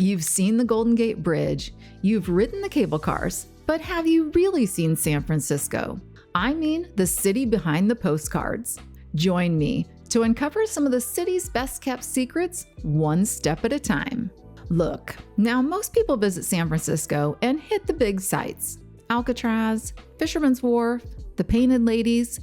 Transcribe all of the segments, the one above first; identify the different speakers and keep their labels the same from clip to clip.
Speaker 1: You've seen the Golden Gate Bridge, you've ridden the cable cars, but have you really seen San Francisco? I mean, the city behind the postcards. Join me to uncover some of the city's best kept secrets, one step at a time. Look, now most people visit San Francisco and hit the big sights: Alcatraz, Fisherman's Wharf, the Painted Ladies,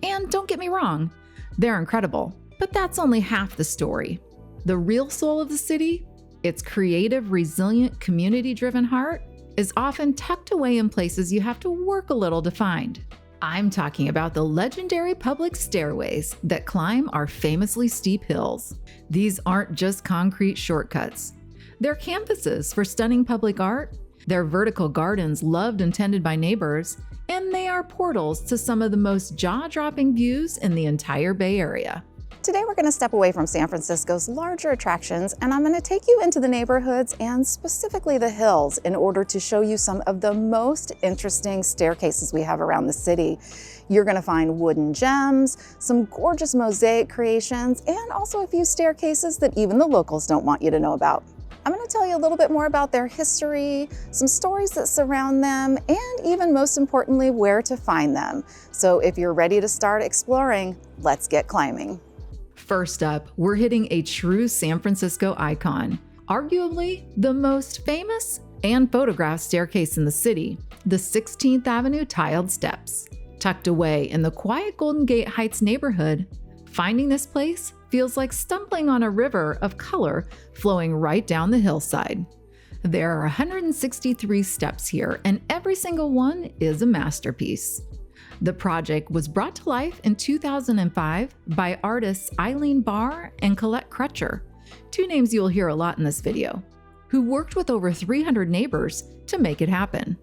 Speaker 1: and don't get me wrong, they're incredible, but that's only half the story. The real soul of the city, its creative, resilient, community-driven heart, is often tucked away in places you have to work a little to find. I'm talking about the legendary public stairways that climb our famously steep hills. These aren't just concrete shortcuts. They're canvases for stunning public art, they're vertical gardens loved and tended by neighbors, and they are portals to some of the most jaw-dropping views in the entire Bay Area.
Speaker 2: Today we're going to step away from San Francisco's larger attractions, and I'm going to take you into the neighborhoods and specifically the hills in order to show you some of the most interesting staircases we have around the city. You're going to find wooden gems, some gorgeous mosaic creations, and also a few staircases that even the locals don't want you to know about. I'm going to tell you a little bit more about their history, some stories that surround them, and even most importantly, where to find them. So if you're ready to start exploring, let's get climbing.
Speaker 1: First up, we're hitting a true San Francisco icon, arguably the most famous and photographed staircase in the city, the 16th Avenue Tiled Steps. Tucked away in the quiet Golden Gate Heights neighborhood, finding this place feels like stumbling on a river of color flowing right down the hillside. There are 163 steps here, and every single one is a masterpiece. The project was brought to life in 2005 by artists Eileen Barr and Colette Crutcher, two names you'll hear a lot in this video, who worked with over 300 neighbors to make it happen.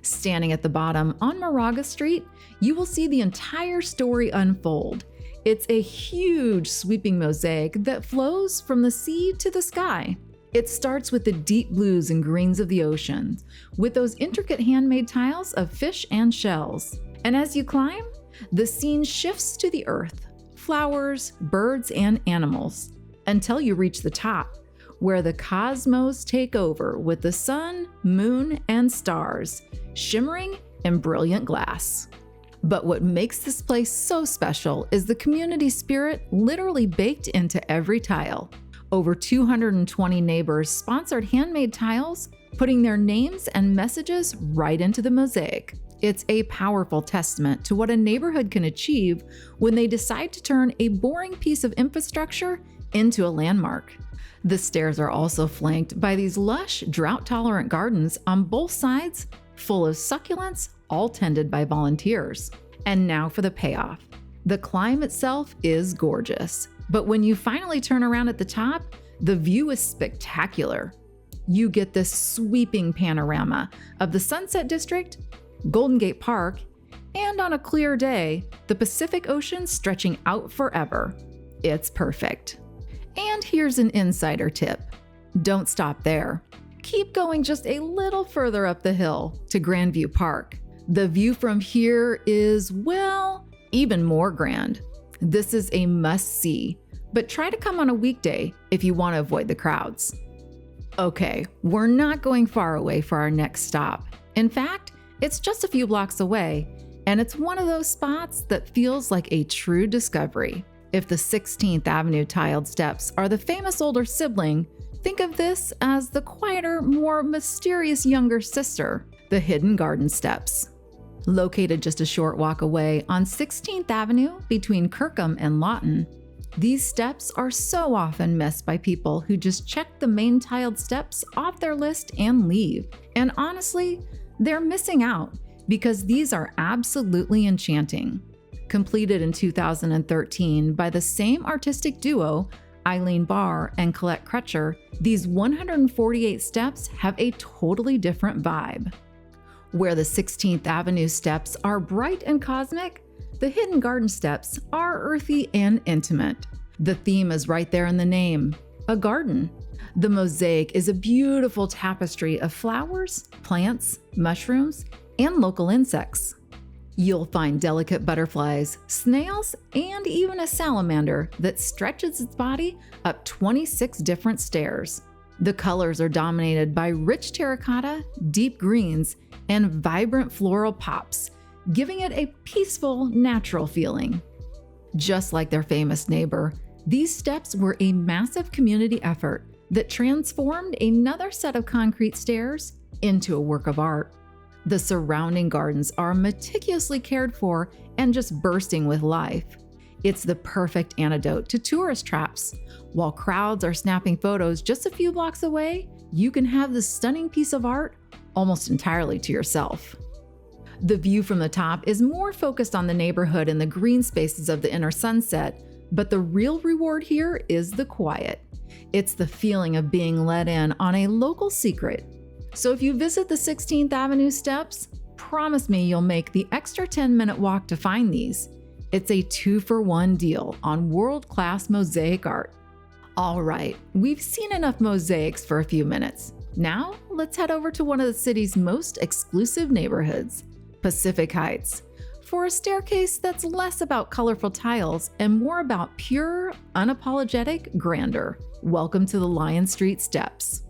Speaker 1: Standing at the bottom on Moraga Street, you will see the entire story unfold. It's a huge sweeping mosaic that flows from the sea to the sky. It starts with the deep blues and greens of the ocean, with those intricate handmade tiles of fish and shells. And as you climb, the scene shifts to the earth, flowers, birds, and animals, until you reach the top, where the cosmos take over with the sun, moon, and stars, shimmering in brilliant glass. But what makes this place so special is the community spirit literally baked into every tile. Over 220 neighbors sponsored handmade tiles, putting their names and messages right into the mosaic. It's a powerful testament to what a neighborhood can achieve when they decide to turn a boring piece of infrastructure into a landmark. The stairs are also flanked by these lush, drought-tolerant gardens on both sides, full of succulents, all tended by volunteers. And now for the payoff. The climb itself is gorgeous, but when you finally turn around at the top, the view is spectacular. You get this sweeping panorama of the Sunset District, Golden Gate Park, and on a clear day, the Pacific Ocean stretching out forever. It's perfect. And here's an insider tip. Don't stop there. Keep going just a little further up the hill to Grandview Park. The view from here is, well, even more grand. This is a must-see, but try to come on a weekday if you want to avoid the crowds. Okay, we're not going far away for our next stop. In fact, it's just a few blocks away, and it's one of those spots that feels like a true discovery. If the 16th Avenue Tiled Steps are the famous older sibling, think of this as the quieter, more mysterious younger sister, the Hidden Garden Steps. Located just a short walk away on 16th Avenue between Kirkham and Lawton, these steps are so often missed by people who just check the main tiled steps off their list and leave. And honestly, they're missing out because these are absolutely enchanting. Completed in 2013 by the same artistic duo, Eileen Barr and Colette Crutcher, these 148 steps have a totally different vibe. Where the 16th Avenue steps are bright and cosmic, the Hidden Garden Steps are earthy and intimate. The theme is right there in the name, a garden. The mosaic is a beautiful tapestry of flowers, plants, mushrooms, and local insects. You'll find delicate butterflies, snails, and even a salamander that stretches its body up 26 different stairs. The colors are dominated by rich terracotta, deep greens, and vibrant floral pops, giving it a peaceful, natural feeling. Just like their famous neighbor, these steps were a massive community effort that transformed another set of concrete stairs into a work of art. The surrounding gardens are meticulously cared for and just bursting with life. It's the perfect antidote to tourist traps. While crowds are snapping photos just a few blocks away, you can have this stunning piece of art almost entirely to yourself. The view from the top is more focused on the neighborhood and the green spaces of the inner sunset, but the real reward here is the quiet. It's the feeling of being let in on a local secret. So if you visit the 16th Avenue steps, promise me you'll make the extra 10-minute walk to find these. It's a 2-for-1 deal on world-class mosaic art. All right, we've seen enough mosaics for a few minutes. Now, let's head over to one of the city's most exclusive neighborhoods, Pacific Heights, for a staircase that's less about colorful tiles and more about pure, unapologetic grandeur. Welcome to the Lyon Street Steps.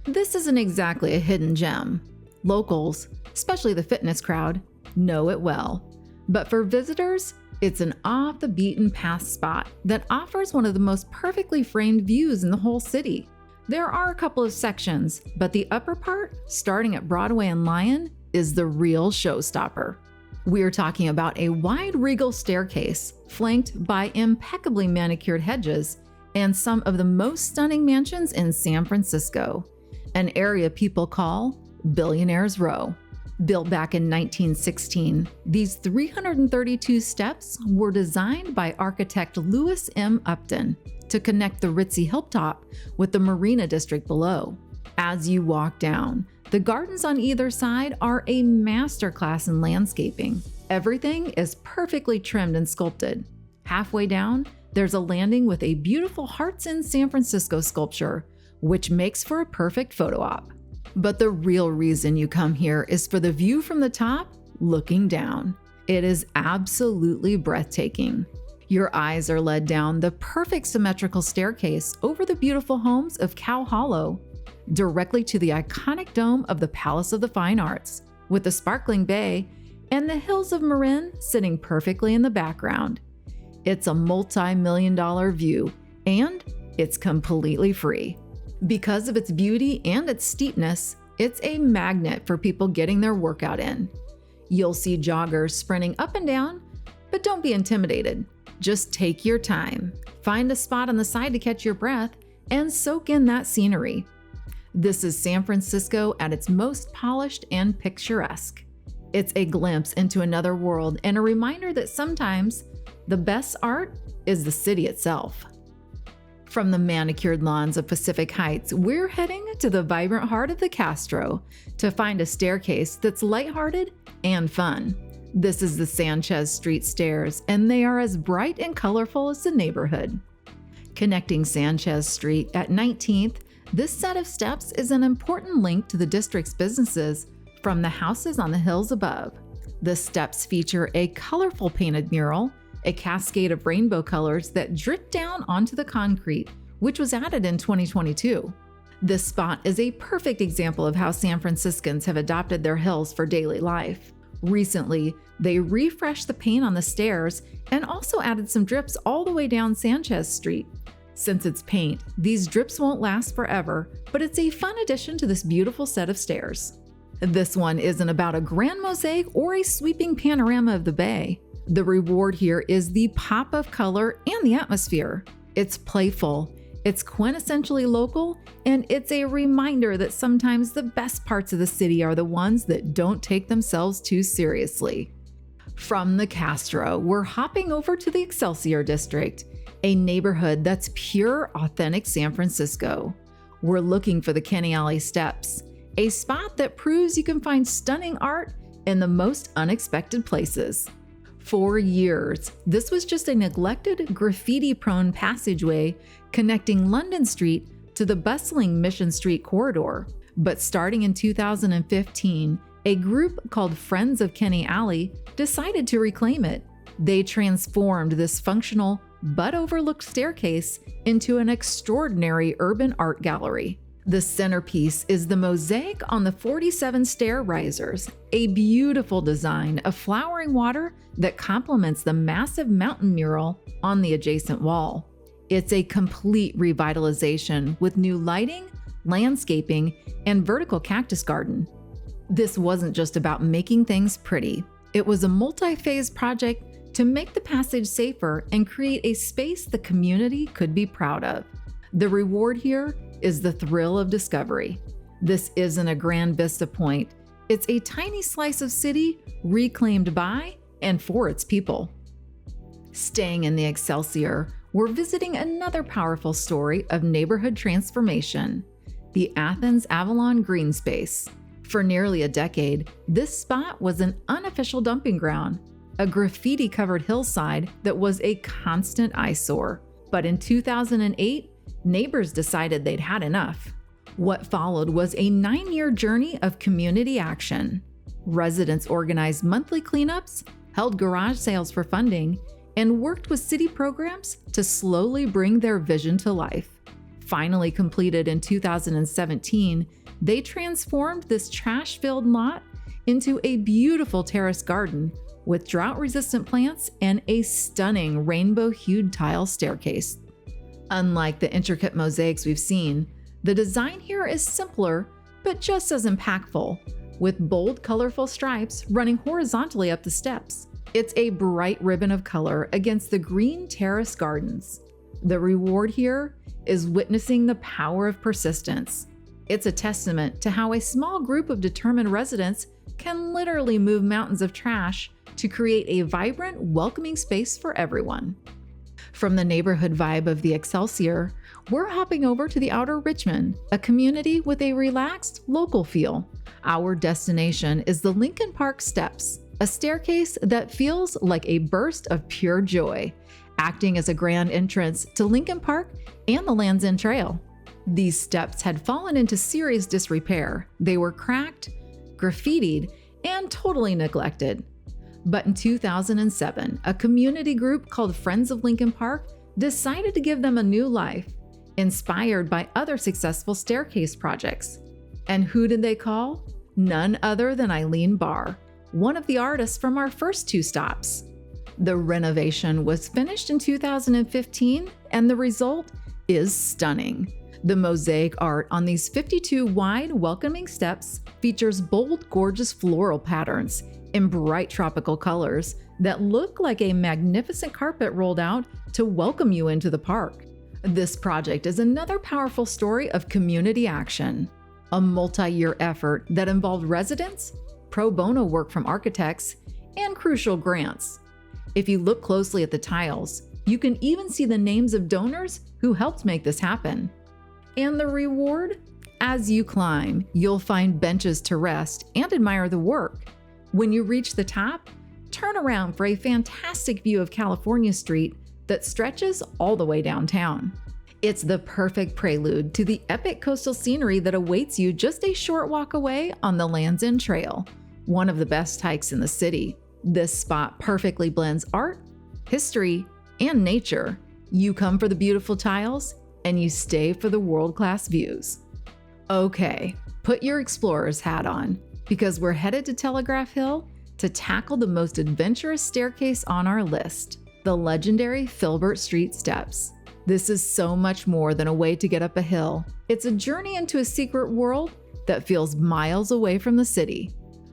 Speaker 1: This isn't exactly a hidden gem. Locals, especially the fitness crowd, know it well. But for visitors, it's an off-the-beaten-path spot that offers one of the most perfectly framed views in the whole city. There are a couple of sections, but the upper part, starting at Broadway and Lyon, is the real showstopper. We're talking about a wide regal staircase flanked by impeccably manicured hedges and some of the most stunning mansions in San Francisco, an area people call Billionaire's Row. Built back in 1916, these 332 steps were designed by architect Louis M. Upton to connect the ritzy hilltop with the Marina District below. As you walk down, the gardens on either side are a masterclass in landscaping. Everything is perfectly trimmed and sculpted. Halfway down, there's a landing with a beautiful Hearts in San Francisco sculpture, which makes for a perfect photo op. But the real reason you come here is for the view from the top, looking down. It is absolutely breathtaking. Your eyes are led down the perfect symmetrical staircase over the beautiful homes of Cow Hollow, directly to the iconic dome of the Palace of the Fine Arts, with the sparkling bay and the hills of Marin sitting perfectly in the background. It's a multi-million-dollar view, and it's completely free. Because of its beauty and its steepness, it's a magnet for people getting their workout in. You'll see joggers sprinting up and down, but don't be intimidated. Just take your time, find a spot on the side to catch your breath, and soak in that scenery. This is San Francisco at its most polished and picturesque. It's a glimpse into another world and a reminder that sometimes the best art is the city itself. From the manicured lawns of Pacific Heights, we're heading to the vibrant heart of the Castro to find a staircase that's lighthearted and fun. This is the Sanchez Street Stairs, and they are as bright and colorful as the neighborhood. Connecting Sanchez Street at 19th, this set of steps is an important link to the district's businesses from the houses on the hills above. The steps feature a colorful painted mural, a cascade of rainbow colors that drip down onto the concrete, which was added in 2022. This spot is a perfect example of how San Franciscans have adopted their hills for daily life. Recently, they refreshed the paint on the stairs and also added some drips all the way down Sanchez Street. Since it's paint, these drips won't last forever, but it's a fun addition to this beautiful set of stairs. This one isn't about a grand mosaic or a sweeping panorama of the bay. The reward here is the pop of color and the atmosphere. It's playful, it's quintessentially local, and it's a reminder that sometimes the best parts of the city are the ones that don't take themselves too seriously. From the Castro, we're hopping over to the Excelsior District, a neighborhood that's pure, authentic San Francisco. We're looking for the Kenny Alley Steps, a spot that proves you can find stunning art in the most unexpected places. For years, this was just a neglected, graffiti-prone passageway connecting London Street to the bustling Mission Street corridor. But starting in 2015, a group called Friends of Kenny Alley decided to reclaim it. They transformed this functional but overlooked staircase into an extraordinary urban art gallery. The centerpiece is the mosaic on the 47 stair risers, a beautiful design of flowering water that complements the massive mountain mural on the adjacent wall. It's a complete revitalization with new lighting, landscaping, and vertical cactus garden. This wasn't just about making things pretty. It was a multi-phase project to make the passage safer and create a space the community could be proud of. The reward here is the thrill of discovery. This isn't a grand vista point. It's a tiny slice of city reclaimed by and for its people. Staying in the Excelsior, we're visiting another powerful story of neighborhood transformation, the Athens-Avalon Greenspace. For nearly a decade, this spot was an unofficial dumping ground, a graffiti-covered hillside that was a constant eyesore. But in 2008, neighbors decided they'd had enough. What followed was a 9-year journey of community action. Residents organized monthly cleanups, held garage sales for funding, and worked with city programs to slowly bring their vision to life. Finally completed in 2017, they transformed this trash-filled lot into a beautiful terrace garden with drought-resistant plants and a stunning rainbow-hued tile staircase. Unlike the intricate mosaics we've seen, the design here is simpler but just as impactful, with bold, colorful stripes running horizontally up the steps. It's a bright ribbon of color against the green terrace gardens. The reward here is witnessing the power of persistence. It's a testament to how a small group of determined residents can literally move mountains of trash to create a vibrant, welcoming space for everyone. From the neighborhood vibe of the Excelsior, we're hopping over to the outer Richmond, a community with a relaxed, local feel. Our destination is the Lincoln Park Steps, a staircase that feels like a burst of pure joy, acting as a grand entrance to Lincoln Park and the Land's End Trail. These steps had fallen into serious disrepair. They were cracked, graffitied, and totally neglected. But in 2007, a community group called Friends of Lincoln Park decided to give them a new life, inspired by other successful staircase projects. And who did they call? None other than Eileen Barr, one of the artists from our first 2 stops. The renovation was finished in 2015, and the result is stunning. The mosaic art on these 52 wide, welcoming steps features bold, gorgeous floral patterns in bright tropical colors that look like a magnificent carpet rolled out to welcome you into the park. This project is another powerful story of community action, a multi-year effort that involved residents, pro bono work from architects, and crucial grants. If you look closely at the tiles, you can even see the names of donors who helped make this happen. And the reward? As you climb, you'll find benches to rest and admire the work. When you reach the top, turn around for a fantastic view of California Street that stretches all the way downtown. It's the perfect prelude to the epic coastal scenery that awaits you just a short walk away on the Land's End Trail, one of the best hikes in the city. This spot perfectly blends art, history, and nature. You come for the beautiful tiles, and you stay for the world-class views. Okay, put your explorer's hat on, because we're headed to Telegraph Hill to tackle the most adventurous staircase on our list, the legendary Filbert Street Steps. This is so much more than a way to get up a hill. It's a journey into a secret world that feels miles away from the city.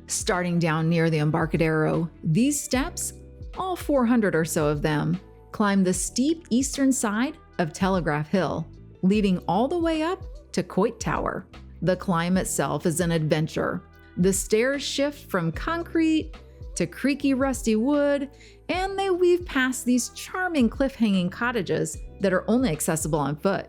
Speaker 1: Starting down near the Embarcadero, these steps, all 400 or so of them, climb the steep eastern side of Telegraph Hill, leading all the way up to Coit Tower. The climb itself is an adventure. The stairs shift from concrete to creaky rusty wood, and they weave past these charming cliff-hanging cottages that are only accessible on foot.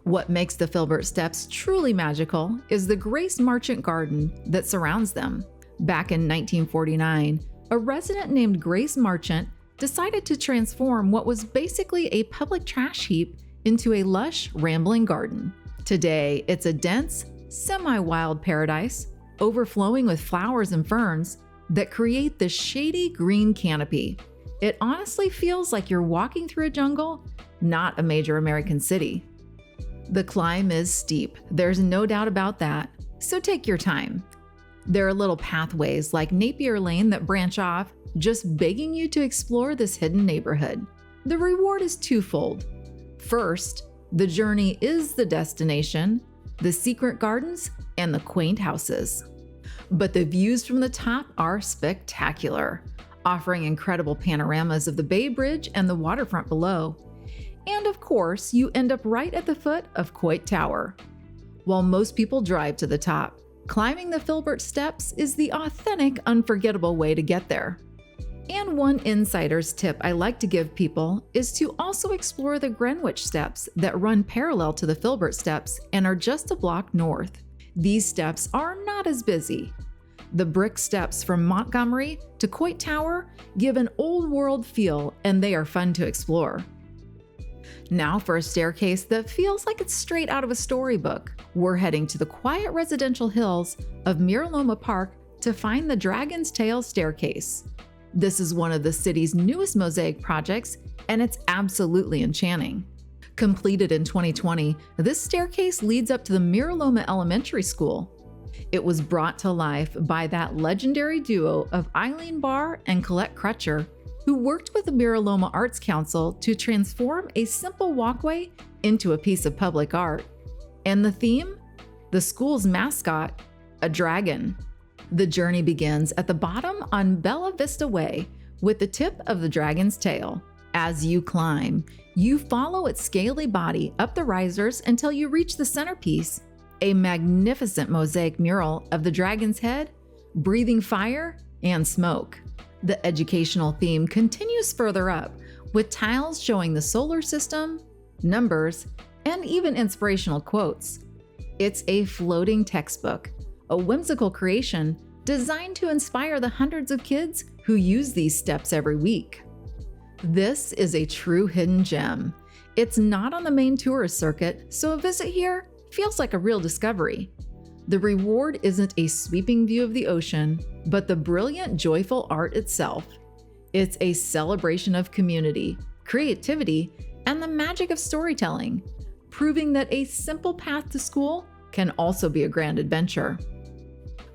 Speaker 1: What makes the Filbert Steps truly magical is the Grace Marchant garden that surrounds them. Back in 1949, a resident named Grace Marchant decided to transform what was basically a public trash heap into a lush, rambling garden. Today, it's a dense, semi-wild paradise, overflowing with flowers and ferns that create this shady green canopy. It honestly feels like you're walking through a jungle, not a major American city. The climb is steep, there's no doubt about that, so take your time. There are little pathways like Napier Lane that branch off, just begging you to explore this hidden neighborhood. The reward is twofold. First, the journey is the destination, the secret gardens, and the quaint houses. But the views from the top are spectacular, offering incredible panoramas of the Bay Bridge and the waterfront below. And of course, you end up right at the foot of Coit Tower. While most people drive to the top, climbing the Filbert Steps is the authentic, unforgettable way to get there. And one insider's tip I like to give people is to also explore the Greenwich Steps that run parallel to the Filbert Steps and are just a block north. These steps are not as busy. The brick steps from Montgomery to Coit Tower give an old world feel, and they are fun to explore. Now for a staircase that feels like it's straight out of a storybook. We're heading to the quiet residential hills of Miraloma Park to find the Dragon's Tail Staircase. This is one of the city's newest mosaic projects, and it's absolutely enchanting. Completed in 2020, this staircase leads up to the Miraloma Elementary School. It was brought to life by that legendary duo of Eileen Barr and Colette Crutcher, who worked with the Miraloma Arts Council to transform a simple walkway into a piece of public art. And the theme? The school's mascot, a dragon. The journey begins at the bottom on Bella Vista Way with the tip of the dragon's tail. As you climb, you follow its scaly body up the risers until you reach the centerpiece, a magnificent mosaic mural of the dragon's head, breathing fire and smoke. The educational theme continues further up, with tiles showing the solar system, numbers, and even inspirational quotes. It's a floating textbook, a whimsical creation designed to inspire the hundreds of kids who use these steps every week. This is a true hidden gem. It's not on the main tourist circuit, so a visit here feels like a real discovery. The reward isn't a sweeping view of the ocean, but the brilliant, joyful art itself. It's a celebration of community, creativity, and the magic of storytelling, proving that a simple path to school can also be a grand adventure.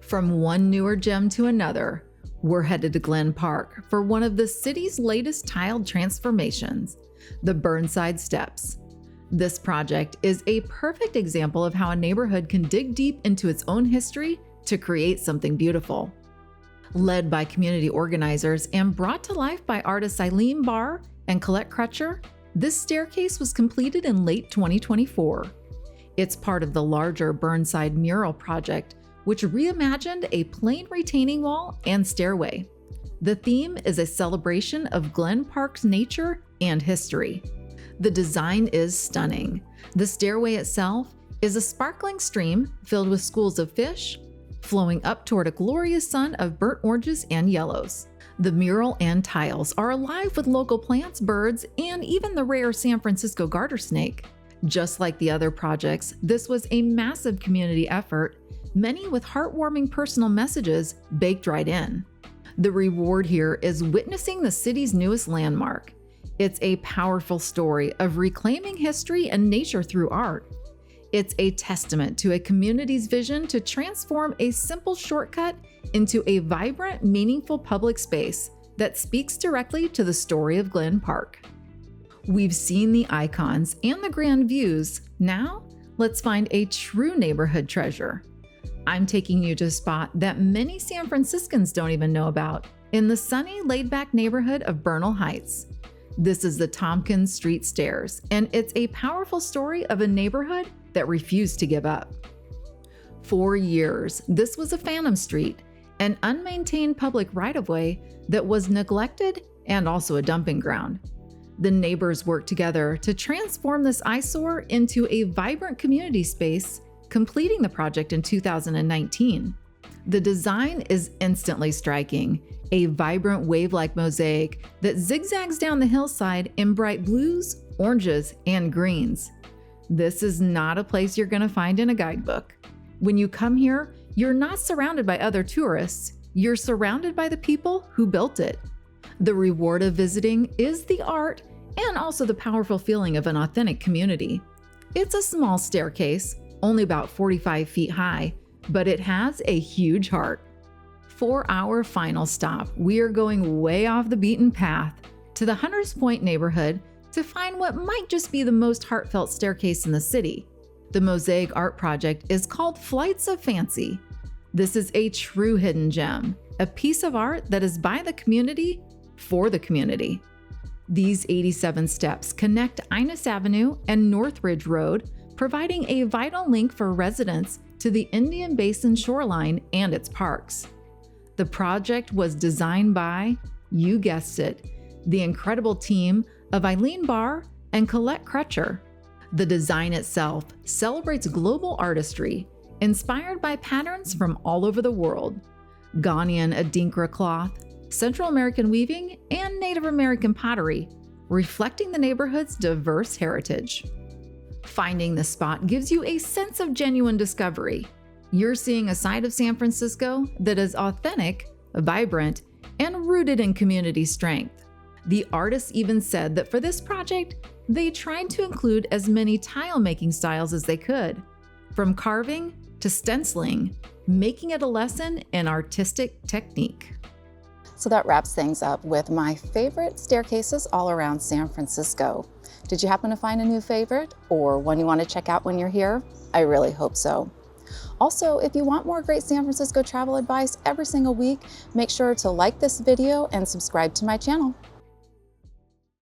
Speaker 1: From one newer gem to another, we're headed to Glen Park for one of the city's latest tiled transformations, the Burnside Steps. This project is a perfect example of how a neighborhood can dig deep into its own history to create something beautiful. Led by community organizers and brought to life by artists Eileen Barr and Colette Crutcher, this staircase was completed in late 2024. It's part of the larger Burnside mural project, which reimagined a plain retaining wall and stairway. The theme is a celebration of Glen Park's nature and history. The design is stunning. The stairway itself is a sparkling stream filled with schools of fish, flowing up toward a glorious sun of burnt oranges and yellows. The mural and tiles are alive with local plants, birds, and even the rare San Francisco garter snake. Just like the other projects, this was a massive community effort, many with heartwarming personal messages baked right in. The reward here is witnessing the city's newest landmark. It's a powerful story of reclaiming history and nature through art. It's a testament to a community's vision to transform a simple shortcut into a vibrant, meaningful public space that speaks directly to the story of Glen Park. We've seen the icons and the grand views. Now, let's find a true neighborhood treasure. I'm taking you to a spot that many San Franciscans don't even know about, in the sunny, laid-back neighborhood of Bernal Heights. This is the Tompkins Street Stairs, and it's a powerful story of a neighborhood that refused to give up. For years, this was a phantom street, an unmaintained public right-of-way that was neglected and also a dumping ground. The neighbors worked together to transform this eyesore into a vibrant community space, completing the project in 2019. The design is instantly striking, a vibrant wave-like mosaic that zigzags down the hillside in bright blues, oranges, and greens. This is not a place you're going to find in a guidebook. When you come here, you're not surrounded by other tourists, you're surrounded by the people who built it. The reward of visiting is the art and also the powerful feeling of an authentic community. It's a small staircase, only about 45 feet high, but it has a huge heart. For our final stop, we are going way off the beaten path to the Hunters Point neighborhood to find what might just be the most heartfelt staircase in the city. The mosaic art project is called Flights of Fancy. This is a true hidden gem, a piece of art that is by the community for the community. These 87 steps connect Innes Avenue and Northridge Road, providing a vital link for residents to the Indian Basin shoreline and its parks. The project was designed by, you guessed it, the incredible team of Eileen Barr and Colette Crutcher. The design itself celebrates global artistry, inspired by patterns from all over the world: Ghanaian Adinkra cloth, Central American weaving, and Native American pottery, reflecting the neighborhood's diverse heritage. Finding the spot gives you a sense of genuine discovery. You're seeing a side of San Francisco that is authentic, vibrant, and rooted in community strength. The artists even said that for this project, they tried to include as many tile-making styles as they could, from carving to stenciling, making it a lesson in artistic technique.
Speaker 2: So that wraps things up with my favorite staircases all around San Francisco. Did you happen to find a new favorite or one you want to check out when you're here? I really hope so. Also, if you want more great San Francisco travel advice every single week, make sure to like this video and subscribe to my channel.